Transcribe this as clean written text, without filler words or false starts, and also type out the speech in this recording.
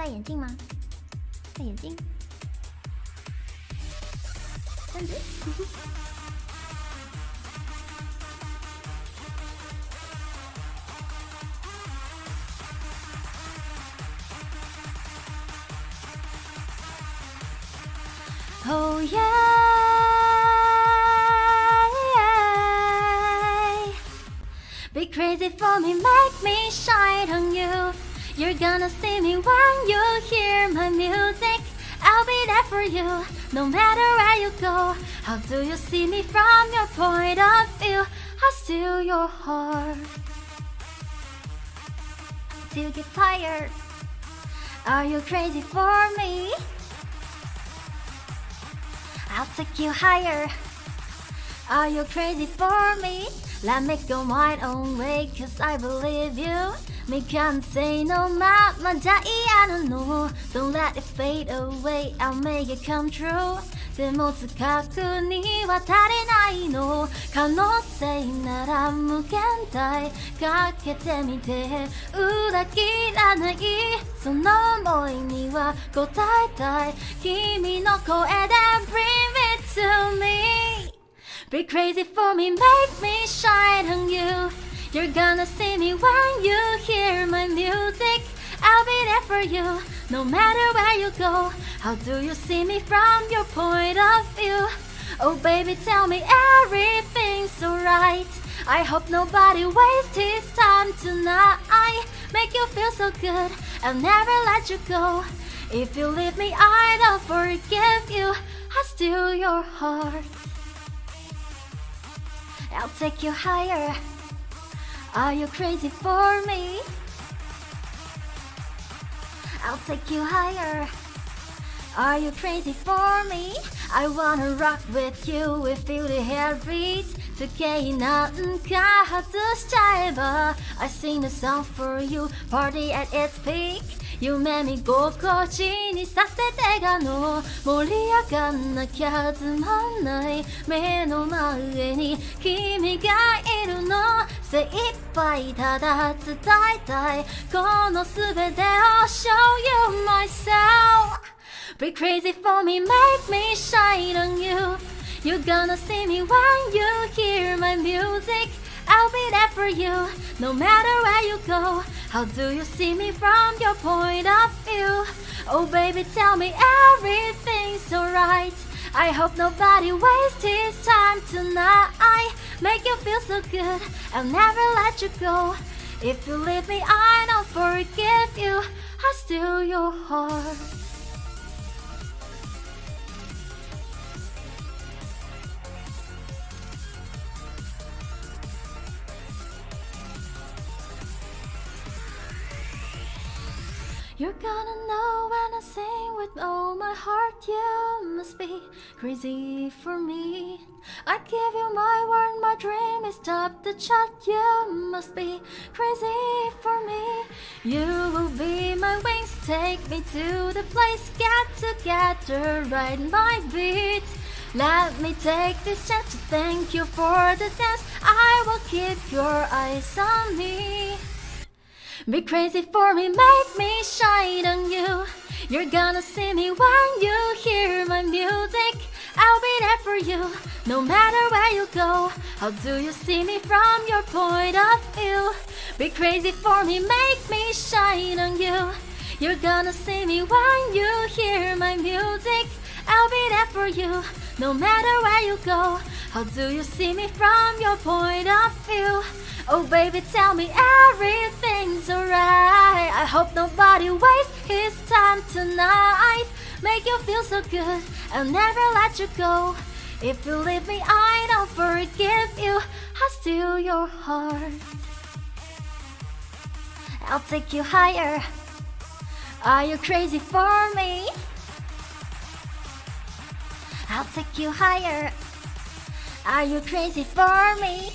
戴眼镜吗？戴眼镜，这样子。Oh yeah, be crazy for me, make me shine on you. You're gonna see me when you hear my music. I'll be there for you, no matter where you go. How do you see me from your point of view? I steal your heart till get tired. Are you crazy for me? I'll take you higher. Are you crazy for me? Let me go my own way, cause I believe you. Me can't say no, mama, I don't know. Don't let it fade away, I'll make it come true. でも近くには足りないの。可能性なら無限大。かけてみて裏切らない。その想いには応えたい。君の声で Bring it to me. Be crazy for me, make me shine on you. You're gonna see me when you hear my music. I'll be there for you, no matter where you go. How do you see me from your point of view? Oh baby, tell me everything's alright. I hope nobody wastes his time tonight. Make you feel so good, I'll never let you go. If you leave me, I don't forgive you. I steal your heart. I'll take you higher. Are you crazy for me? I'll take you higher. Are you crazy for me? I wanna rock with you. We feel the heartbeat. 時計なんか外しちゃえば I sing a song for you. Party at its peak. 夢見心地にさせてがの盛り上がんなきゃつまんない目の前に君がいるの精一杯ただ伝えたいこの全てを Show you myself. Be crazy for me, make me shine on you. You're gonna see me when you hear my music. I'll be there for you, no matter where you go. How do you see me from your point of view? Oh baby, tell me everything's alright. I hope nobody wastes his time tonight. Make you feel so good, I'll never let you go. If you leave me, I don't forgive you. I steal your heart. You're gonna know when I sing with all my heart. You must be crazy for me. I give you my word, my dream is top the chart. You must be crazy for me. You will be my wings, take me to the place. Get together, ride my beat. Let me take this chance to thank you for the dance. I will keep your eyes on me. Be crazy for me, make me shine on you. You're gonna see me when you hear my music. I'll be there for you, no matter where you go. How do you see me from your point of view? Be crazy for me, make me shine on you. You're gonna see me when you hear my music. I'll be there for you, no matter where you go. How do you see me from your point of view? Oh baby, tell me everything's alright. I hope nobody wastes his time tonight. Make you feel so good, I'll never let you go. If you leave me, I don't forgive you. I steal your heart. I'll take you higher. Are you crazy for me? I'll take you higher. Are you crazy for me?